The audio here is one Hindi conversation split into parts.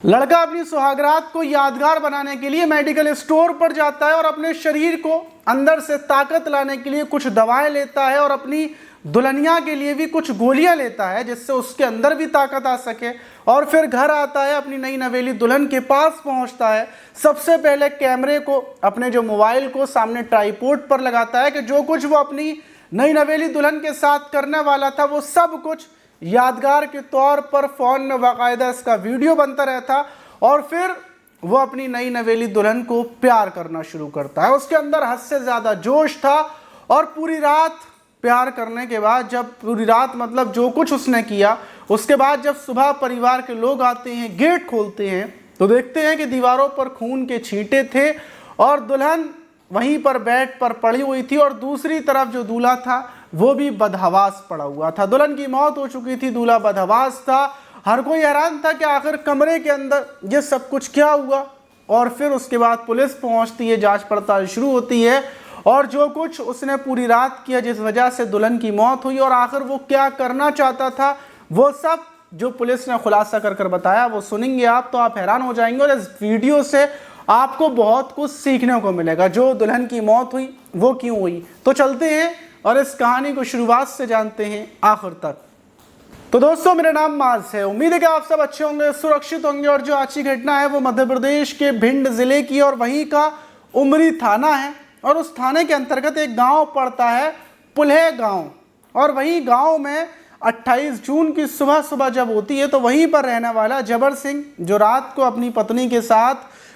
लड़का अपनी सुहागरात को यादगार बनाने के लिए मेडिकल स्टोर पर जाता है और अपने शरीर को अंदर से ताकत लाने के लिए कुछ दवाएं लेता है और अपनी दुल्हनिया के लिए भी कुछ गोलियां लेता है जिससे उसके अंदर भी ताकत आ सके। और फिर घर आता है, अपनी नई नवेली दुल्हन के पास पहुंचता है। सबसे पहले कैमरे को, अपने जो मोबाइल को सामने ट्राइपॉड पर लगाता है कि जो कुछ वो अपनी नई नवेली दुल्हन के साथ करने वाला था वो सब कुछ यादगार के तौर पर फ़ोन में बाकायदा इसका वीडियो बनता रहता। और फिर वो अपनी नई नवेली दुल्हन को प्यार करना शुरू करता है। उसके अंदर हद से ज़्यादा जोश था और पूरी रात प्यार करने के बाद, जब पूरी रात मतलब जो कुछ उसने किया, उसके बाद जब सुबह परिवार के लोग आते हैं, गेट खोलते हैं तो देखते हैं कि दीवारों पर खून के छींटे थे और दुल्हन वहीं पर बेड पर पड़ी हुई थी और दूसरी तरफ जो दूल्हा था वो भी बदहवास पड़ा हुआ था। दुल्हन की मौत हो चुकी थी, दूल्हा बदहवास था। हर कोई हैरान था कि आखिर कमरे के अंदर ये सब कुछ क्या हुआ। और फिर उसके बाद पुलिस पहुंचती है, जांच पड़ताल शुरू होती है और जो कुछ उसने पूरी रात किया जिस वजह से दुल्हन की मौत हुई और आखिर वो क्या करना चाहता था, वो सब जो पुलिस ने खुलासा कर बताया वो सुनेंगे आप, तो आप हैरान हो जाएंगे। और इस वीडियो से आपको बहुत कुछ सीखने को मिलेगा। जो दुल्हन की मौत हुई वो क्यों हुई, तो चलते हैं और इस कहानी को शुरुआत से जानते हैं आखिर तक। तो दोस्तों, मेरा नाम माज है। उम्मीद है कि आप सब अच्छे होंगे, सुरक्षित होंगे। और जो आज की घटना है वो मध्य प्रदेश के भिंड जिले की और वहीं का उमरी थाना है और उस थाने के अंतर्गत एक गांव पड़ता है, पुल्हे गांव। और वहीं गांव में 28 जून की सुबह सुबह जब होती है तो वहीं पर रहने वाला जबर सिंह, जो रात को अपनी पत्नी के साथ,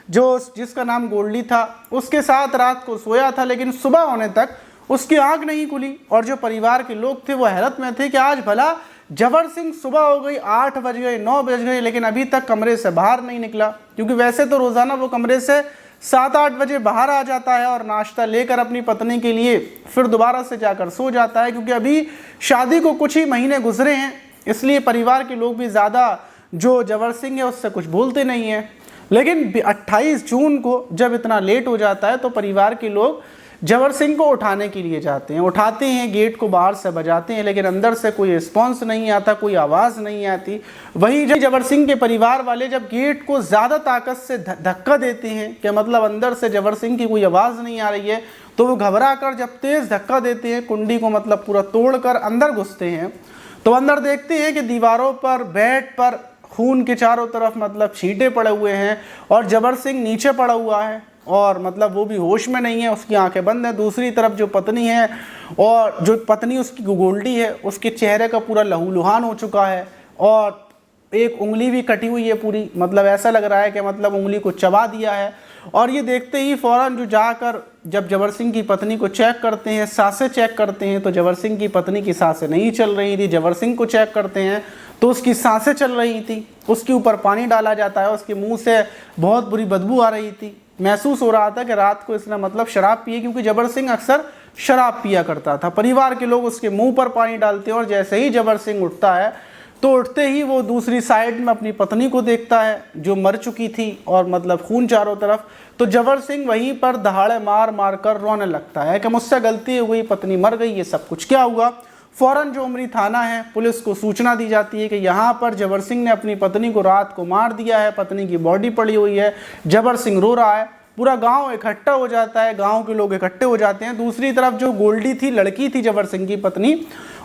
जो जिसका नाम गोल्डी था, उसके साथ रात को सोया था, लेकिन सुबह होने तक उसकी आंख नहीं खुली। और जो परिवार के लोग थे वो हैरत में थे कि आज भला जबर सिंह, सुबह हो गई, 8 बज गए, 9 बज गए, लेकिन अभी तक कमरे से बाहर नहीं निकला। क्योंकि वैसे तो रोज़ाना वो कमरे से 7-8 बजे बाहर आ जाता है और नाश्ता लेकर अपनी पत्नी के लिए फिर दोबारा से जाकर सो जाता है। क्योंकि अभी शादी को कुछ ही महीने गुजरे हैं, इसलिए परिवार के लोग भी ज़्यादा जो जबर सिंह है उससे कुछ बोलते नहीं हैं। लेकिन 28 जून को जब इतना लेट हो जाता है तो परिवार के लोग जबर सिंह को उठाने के लिए जाते हैं। उठाते हैं, गेट को बाहर से बजाते हैं, लेकिन अंदर से कोई रिस्पॉन्स नहीं आता, कोई आवाज़ नहीं आती। वहीं जब जबर सिंह के परिवार वाले जब गेट को ज़्यादा ताकत से धक्का देते हैं कि मतलब अंदर से जबर सिंह की कोई आवाज़ नहीं आ रही है, तो वो घबरा कर जब तेज़ धक्का देते हैं, कुंडी को मतलब पूरा तोड़ कर अंदर घुसते हैं, तो अंदर देखते हैं कि दीवारों पर, बेड पर खून के चारों तरफ मतलब छींटे पड़े हुए हैं और जबर सिंह नीचे पड़ा हुआ है और मतलब वो भी होश में नहीं है, उसकी आंखें बंद हैं। दूसरी तरफ जो पत्नी है, और जो पत्नी उसकी गोल्डी है, उसके चेहरे का पूरा लहूलुहान हो चुका है और एक उंगली भी कटी हुई है पूरी, मतलब ऐसा लग रहा है कि मतलब उंगली को चबा दिया है। और ये देखते ही फ़ौरन जो जाकर जब जबर सिंह की पत्नी को चेक करते हैं, सांसें चेक करते हैं, तो जबर सिंह की पत्नी की सांसें नहीं चल रही थी। जबर सिंह को चेक करते हैं तो उसकी सांसें चल रही थी। उसके ऊपर पानी डाला जाता है, उसके मुंह से बहुत बुरी बदबू आ रही थी। महसूस हो रहा था कि रात को इसने मतलब शराब पी, क्योंकि जबर सिंह अक्सर शराब पिया करता था। परिवार के लोग उसके मुंह पर पानी डालते हैं और जैसे ही जबर सिंह उठता है तो उठते ही वो दूसरी साइड में अपनी पत्नी को देखता है जो मर चुकी थी और मतलब खून चारों तरफ। तो जबर सिंह वहीं पर दहाड़े मार मार कर रोने लगता है कि मुझसे गलती हो गई, पत्नी मर गई, ये सब कुछ क्या हुआ। फ़ौरन जो उमरी थाना है, पुलिस को सूचना दी जाती है कि यहाँ पर जबर सिंह ने अपनी पत्नी को रात को मार दिया है, पत्नी की बॉडी पड़ी हुई है, जबर सिंह रो रहा है। पूरा गांव इकट्ठा हो जाता है, गांव के लोग इकट्ठे हो जाते हैं। दूसरी तरफ जो गोल्डी थी, लड़की थी जबर सिंह की पत्नी,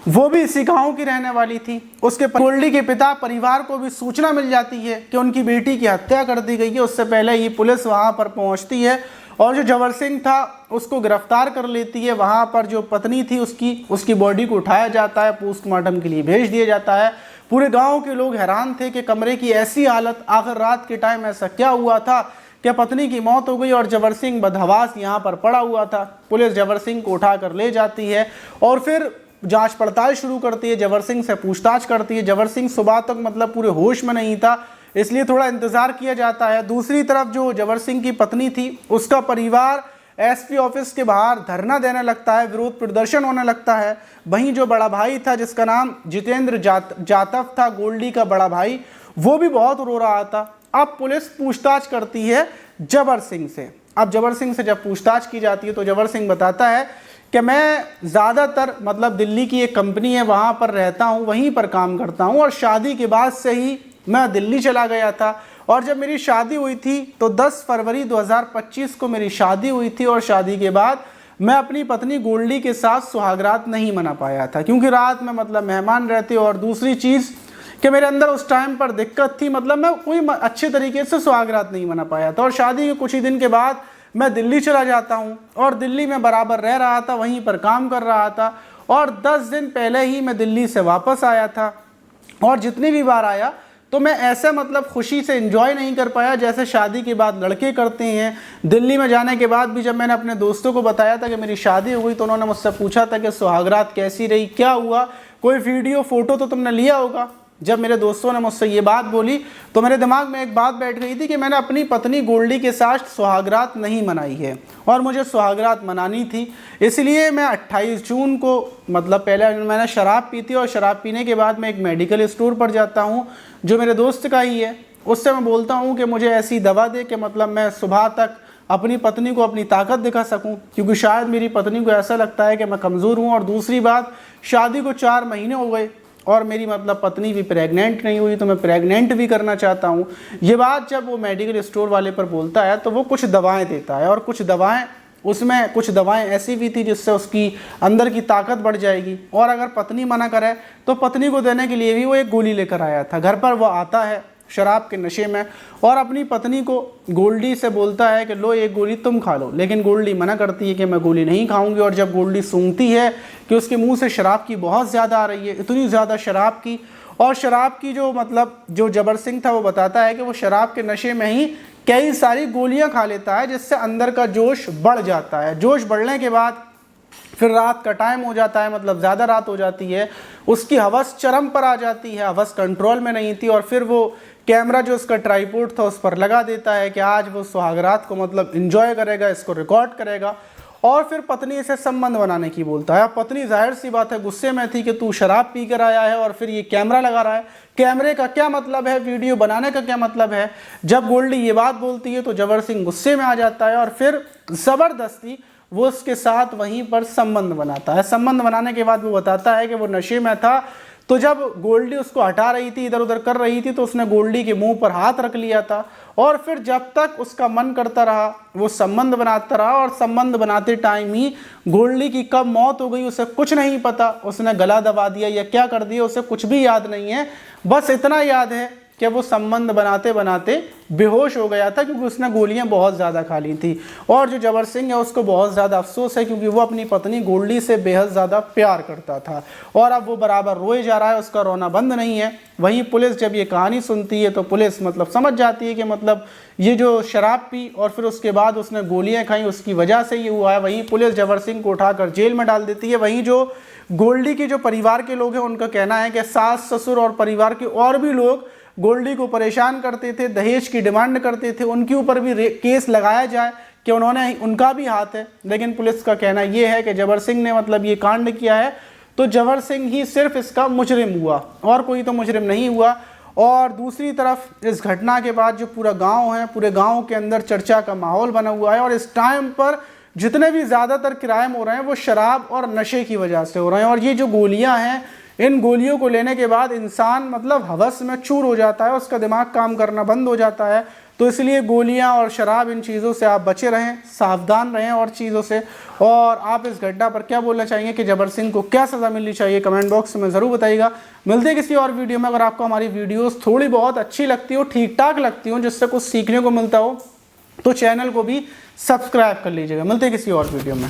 वो भी इसी गांव की रहने वाली थी। उसके गोल्डी के पिता परिवार को भी सूचना मिल जाती है कि उनकी बेटी की हत्या कर दी गई है। उससे पहले ही पुलिस वहां पर पहुंचती है और जो जबर सिंह था उसको गिरफ्तार कर लेती है। वहां पर जो पत्नी थी उसकी बॉडी को उठाया जाता है, पोस्टमार्टम के लिए भेज दिया जाता है। पूरे गाँव के लोग हैरान थे कि कमरे की ऐसी हालत, आखिर रात के टाइम ऐसा क्या हुआ था कि पत्नी की मौत हो गई और जबर सिंह बदहवास यहाँ पर पड़ा हुआ था। पुलिस जबर सिंह को उठाकर ले जाती है और फिर जांच पड़ताल शुरू करती है, जबर सिंह से पूछताछ करती है। जबर सिंह सुबह तक मतलब पूरे होश में नहीं था, इसलिए थोड़ा इंतज़ार किया जाता है। दूसरी तरफ जो जबर सिंह की पत्नी थी, उसका परिवार एसपी ऑफिस के बाहर धरना देने लगता है, विरोध प्रदर्शन होने लगता है। वहीं जो बड़ा भाई था जिसका नाम जितेंद्र जातव था, गोल्डी का बड़ा भाई, वो भी बहुत रो रहा था। अब पुलिस पूछताछ करती है जबर सिंह से। अब जबर सिंह से जब पूछताछ की जाती है तो जबर सिंह बताता है कि मैं ज़्यादातर मतलब दिल्ली की एक कंपनी है वहाँ पर रहता हूँ, वहीं पर काम करता हूँ और शादी के बाद से ही मैं दिल्ली चला गया था और जब मेरी शादी हुई थी तो 10 फरवरी 2025 को मेरी शादी हुई थी और शादी के बाद मैं अपनी पत्नी गोल्डी के साथ सुहागरात नहीं मना पाया था, क्योंकि रात में मतलब मेहमान रहते। और दूसरी चीज़ कि मेरे अंदर उस टाइम पर दिक्कत थी, मतलब मैं कोई अच्छे तरीके से सुहागरात नहीं मना पाया था। और शादी के कुछ ही दिन के बाद मैं दिल्ली चला जाता हूँ और दिल्ली में बराबर रह रहा था, वहीं पर काम कर रहा था। और 10 दिन पहले ही मैं दिल्ली से वापस आया था और जितनी भी बार आया तो मैं ऐसे मतलब खुशी से एंजॉय नहीं कर पाया जैसे शादी के बाद लड़के करते हैं। दिल्ली में जाने के बाद भी जब मैंने अपने दोस्तों को बताया था कि मेरी शादी हो गई तो उन्होंने मुझसे पूछा था कि सुहागरात कैसी रही, क्या हुआ, कोई वीडियो फ़ोटो तो तुमने लिया होगा। जब मेरे दोस्तों ने मुझसे ये बात बोली तो मेरे दिमाग में एक बात बैठ गई थी कि मैंने अपनी पत्नी गोल्डी के साथ सुहागरात नहीं मनाई है और मुझे सुहागरात मनानी थी। इसलिए मैं 28 जून को मतलब पहले मैंने शराब पी थी और शराब पीने के बाद मैं एक मेडिकल स्टोर पर जाता हूँ जो मेरे दोस्त का ही है। उससे मैं बोलता हूँ कि मुझे ऐसी दवा दे कि मतलब मैं सुबह तक अपनी पत्नी को अपनी ताकत दिखा सकूं, क्योंकि शायद मेरी पत्नी को ऐसा लगता है कि मैं कमज़ोर हूं। और दूसरी बात, शादी को 4 महीने हो गए और मेरी मतलब पत्नी भी प्रेग्नेंट नहीं हुई, तो मैं प्रेग्नेंट भी करना चाहता हूं। ये बात जब वो मेडिकल स्टोर वाले पर बोलता है तो वो कुछ दवाएं देता है और कुछ दवाएं ऐसी भी थी जिससे उसकी अंदर की ताकत बढ़ जाएगी। और अगर पत्नी मना करे तो पत्नी को देने के लिए भी वो एक गोली लेकर आया था। घर पर वो आता है शराब के नशे में और अपनी पत्नी को गोल्डी से बोलता है कि लो एक गोली तुम खा लो, लेकिन गोल्डी मना करती है कि मैं गोली नहीं खाऊंगी। और जब गोल्डी सूंघती है कि उसके मुंह से शराब की बहुत ज़्यादा आ रही है, इतनी ज़्यादा शराब की, और शराब की जो जबर सिंह था वो बताता है कि वो शराब के नशे में ही कई सारी गोलियां खा लेता है जिससे अंदर का जोश बढ़ जाता है। जोश बढ़ने के बाद फिर रात का टाइम हो जाता है, मतलब ज़्यादा रात हो जाती है, उसकी हवस चरम पर आ जाती है, हवस कंट्रोल में नहीं थी। और फिर वो कैमरा जो उसका ट्राइपॉड था उस पर लगा देता है कि आज वो सुहागरात को मतलब एंजॉय करेगा, इसको रिकॉर्ड करेगा। और फिर पत्नी से संबंध बनाने की बोलता है। अब पत्नी जाहिर सी बात है गुस्से में थी कि तू शराब पी कर आया है और फिर ये कैमरा लगा रहा है, कैमरे का क्या मतलब है, वीडियो बनाने का क्या मतलब है। जब गोल्डी ये बात बोलती है तो जबर सिंह गुस्से में आ जाता है और फिर ज़बरदस्ती वो उसके साथ वहीं पर संबंध बनाता है। संबंध बनाने के बाद वो बताता है कि वो नशे में था, तो जब गोल्डी उसको हटा रही थी, इधर उधर कर रही थी, तो उसने गोल्डी के मुंह पर हाथ रख लिया था। और फिर जब तक उसका मन करता रहा वो संबंध बनाता रहा और संबंध बनाते टाइम ही गोल्डी की कब मौत हो गई उसे कुछ नहीं पता। उसने गला दबा दिया या क्या कर दिया उसे कुछ भी याद नहीं है। बस इतना याद है कि वो संबंध बनाते बनाते बेहोश हो गया था, क्योंकि उसने गोलियां बहुत ज़्यादा खा ली थी। और जो जबर सिंह है उसको बहुत ज़्यादा अफसोस है, क्योंकि वो अपनी पत्नी गोल्डी से बेहद ज़्यादा प्यार करता था और अब वो बराबर रोए जा रहा है, उसका रोना बंद नहीं है। वहीं पुलिस जब ये कहानी सुनती है तो पुलिस मतलब समझ जाती है कि मतलब ये जो शराब पी और फिर उसके बाद उसने गोलियाँ खाई उसकी वजह से ये हुआ है। वहीं पुलिस जबर सिंह को उठाकर जेल में डाल देती है। वहीं जो गोल्डी के जो परिवार के लोग हैं उनका कहना है कि सास ससुर और परिवार के और भी लोग गोल्डी को परेशान करते थे, दहेज की डिमांड करते थे, उनके ऊपर भी केस लगाया जाए कि उनका भी हाथ है। लेकिन पुलिस का कहना यह है कि जबर सिंह ने मतलब ये कांड किया है तो जबर सिंह ही सिर्फ इसका मुजरिम हुआ और कोई तो मुजरिम नहीं हुआ। और दूसरी तरफ इस घटना के बाद जो पूरा गांव है, पूरे गांव के अंदर चर्चा का माहौल बना हुआ है और इस टाइम पर जितने भी ज़्यादातर क्राइम हो रहे हैं वो शराब और नशे की वजह से हो रहे हैं। और ये जो गोलियां हैं, इन गोलियों को लेने के बाद इंसान मतलब हवस में चूर हो जाता है, उसका दिमाग काम करना बंद हो जाता है। तो इसलिए गोलियां और शराब इन चीज़ों से आप बचे रहें, सावधान रहें और चीज़ों से। और आप इस घटना पर क्या बोलना चाहेंगे कि जबर सिंह को क्या सज़ा मिलनी चाहिए, कमेंट बॉक्स में ज़रूर बताइएगा। मिलते हैं किसी और वीडियो में। अगर आपको हमारी वीडियोस थोड़ी बहुत अच्छी लगती हो, ठीक ठाक लगती हो, जिससे कुछ सीखने को मिलता हो, तो चैनल को भी सब्सक्राइब कर लीजिएगा। मिलते हैं किसी और वीडियो में।